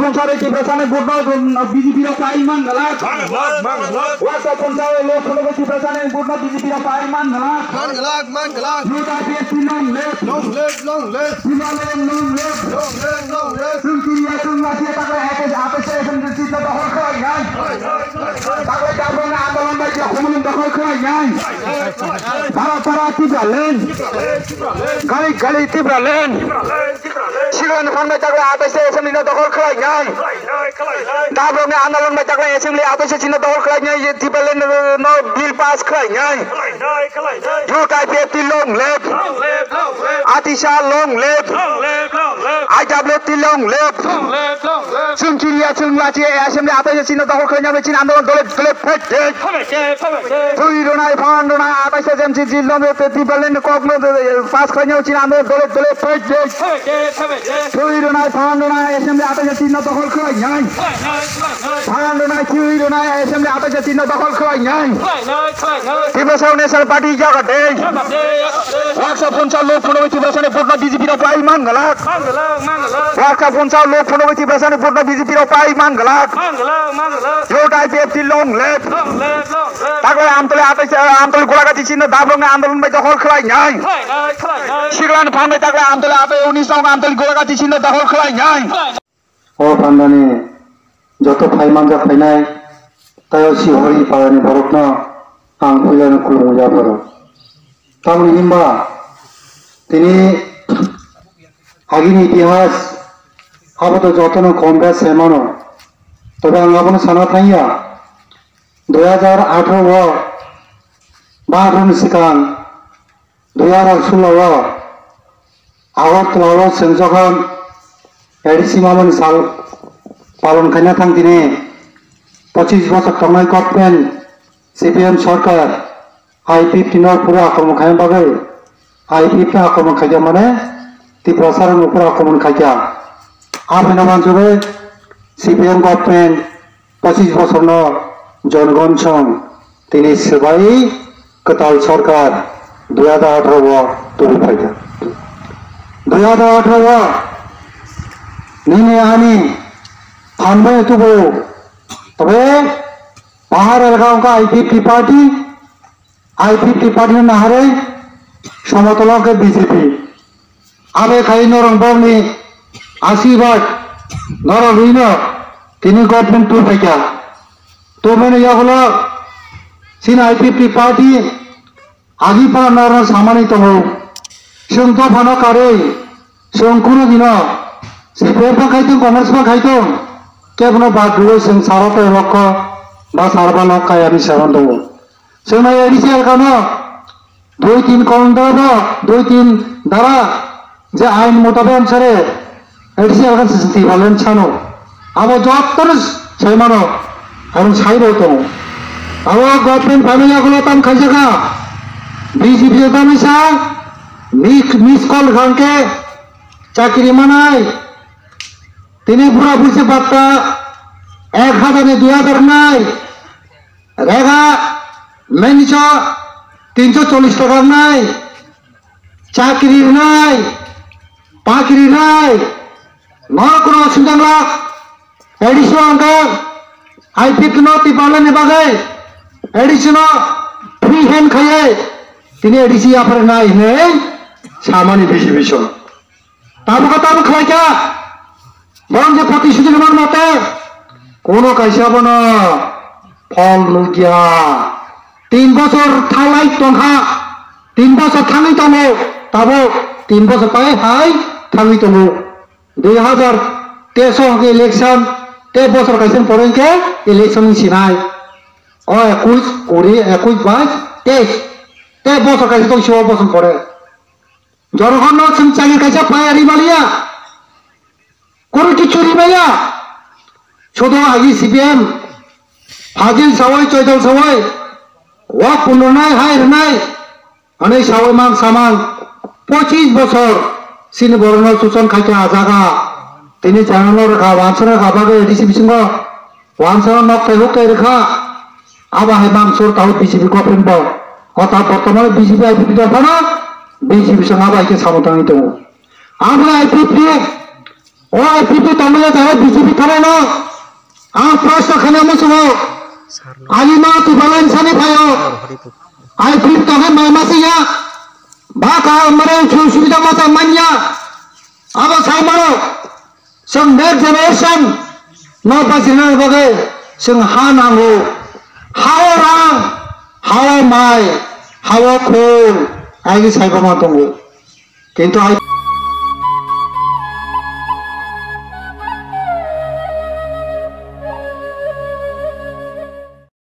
পঞ্চায়েত কি প্রশাসনে বুট বিজেপির পাই মান গলা ওয়াসা পঞ্চায়েত লোক ফলো কি প্রশাসনে বুট বিজেপির পাই মান গলা মান গলা নোটা বিএসপি লং লেফট সুনকিরিয়া সুনলাসিয়া তাকে আপে সে এসএমসি দখল করা যায় তাকে কারণ আন্দোলন বাই হুমুন দখল করা যায় তারা টিপ্রালেন গাড়ি টিপ্রালেন সিগন ফান্ড তাকে আপে সে এসএমসি দখল করা যায় তারপরে আন্দোলন বাই তাকে এসএমসি আপে সে চিহ্ন দখল করা যায় যে টিপ্রালেন নো বিল পাস করা যায় জোটা বিএসপি লং লেফট আতিশা লং লেফট আইডব্লিউটি লং লেফট সুনকিরিয়া সুনলাসিয়া এসএমসি আপে সে চিহ্ন দখল করা যায় চিহ্ন আন্দোলন দলে ফেটে তুই রোনাই ফান্ড রোনাই আপে সে এসএমসি জিল্লো টিপ্রালেন কখনো পাস করা যায় চিহ্ন আন্দোলন দলে ফেটে তুই রোনাই ফান্ড রোনাই এসএমসি আপে সে চিহ্ন দখল করা যায় ফান্ড রোনাই তুই রোনাই এসএমসি আপে সে চিহ্ন দখল করা যায় ত্রিপুরা ন্যাশনাল পার্টি জায়গাতে 150 লোক 15% ভোট বিজেপির পাই মান গলা 150 লোক 15% ভোট বিজেপির পাই মান গলা জোটা বিএসপি লং লেফট তারপরে আমতলে গোলাগাছি চিহ্ন দাবরঙে আন্দোলন বাই দখল করা যায় সিগলান ফান্ডে তারপরে আমতলে আপে 19 নং আমতলে গোলাগাছি চিহ্ন দখল করা যায় ও ফান্ডানি যত ফাইমান যা ফাইনাই তাই সিহরি পারানি ভরত না आं फैजानो खुलुमो जाफोर तामनि हिम्बा তিনি আগিনি ইতিহাস আবত যতন কমবে সেমানো তবে আं आपनो साना थाइया 2018 बारनि सिगां 2016 আগরতলাও जों যখন एडिसि मामनि साल पालन खालामना थां दिनै 25 বছর थांनाय गभर्नमेन्ट सीपीएम सरकार I-15 पूरा आक्रमण खाने बागे I-15 आक्रमण खाया माने त्रिपुरा सारन पूरा आक्रमण खाया आप इन मानसुबे सीपीएम गभर्नमेंट 25 বছর न जनगण सं तिनी सबाई कताल सरकार 2018 तुरी फाइदा 2018 निने आनी फानबे तुबो तबे बाहर एलाका I-50 पार्टी नाहारे समतल के बीजेपी आबे खाई नरंबावनी आशीर्वाद नरवीन तीन गवर्नमेंट टूर फाइका तो मैंने यह हलो सिन I-50 पार्टी आगे पारा नरन सामानी तो हो संतो फानो कारे संकुनो दिनो सीपीएम पर खाइतो कांग्रेस पर खाइतो केवनो बादुलो सं सारातो लक्ष्य बा सारबानो कायानि सावन दङ जोंना एडिसि एलकानो 2-3 काउंटार 2-3 द्वारा जे आइन मोताबे अनुसारे एडिसि एलकान सिस्टि बालेन सानो अब जत्तर सैमानो आरो साइरो दङ अब गभर्नमेंट फैमिली गुलो ताम खाइजागा बीजेपी दामिसा मिस कल खानके चाकरी मानाय तिनी बुरा बुझे बात्ता 1000 2000 নাই রেগা মেনছ 340 টাকা নাই চাকরি নাই পাকরি নাই না কোনো অসুবিধা এডিশন I-50 নতি পালনে বাগে এডিশন ফ্রি হ্যান্ড খাইয়ে তিনি এডিসি আপনার নাই নেই সামান্য বেশি বেশি তার কথা খাইকা বরং যে প্রতিশ্রুতি নেবার মতে কোনো কাইসাবো না ফল নুকিয়া 3 বছর থালাই তংখা 3 বছর থাঙি তমো তাবো 3 বছর পাই হাই থাঙি তমো 2013 के इलेक्शन ते बছর কাইছেন পরেনকে ইলেকশন সিনাই ও 21 20 21 22 23 ते বছর কাইছে তো 16 বছর পরে জনগণ চাকরি কাইছে পায়ারি মালিয়া কোনো কিছু রিবাইয়া শুধু আগে সিপিএম হাজির সবাই চৈতল সবাই ওয়া পুনরায় হাই নাই অনেক সবাই মান সামান 25 বছর সিন বরণ শোষণ খাইতে আজাগা তিনি জানানো রেখা ওয়ানসরা গাবাগে এডিসি বিসঙ্গ ওয়ানসরা নকতে হুকে রেখা আবা হে মাংসর তাও বিজেপি গভর্নমেন্ট ব কথা বর্তমানে বিজেপি I-50 দফানা বিজেপি সঙ্গে আবাইকে সামতানি দङ আমরা I-50 ও আইপিপি তামিলে তারা বিজেপি থারে না আ প্রশ্ন খানা মসুমো আলিমা তুবালান সানি ভাইও আইপিপি তাহে মামাসিয়া বাকা মারে সুবিধা মাতা মানিয়া আবা সাইমারো जों नेक्स्ट जेनेरेशन न बाजिनो बागै जों हा नांगौ हायाव रां हायाव माइ हायाव खल आइनि सायगमा दङ खिन्थु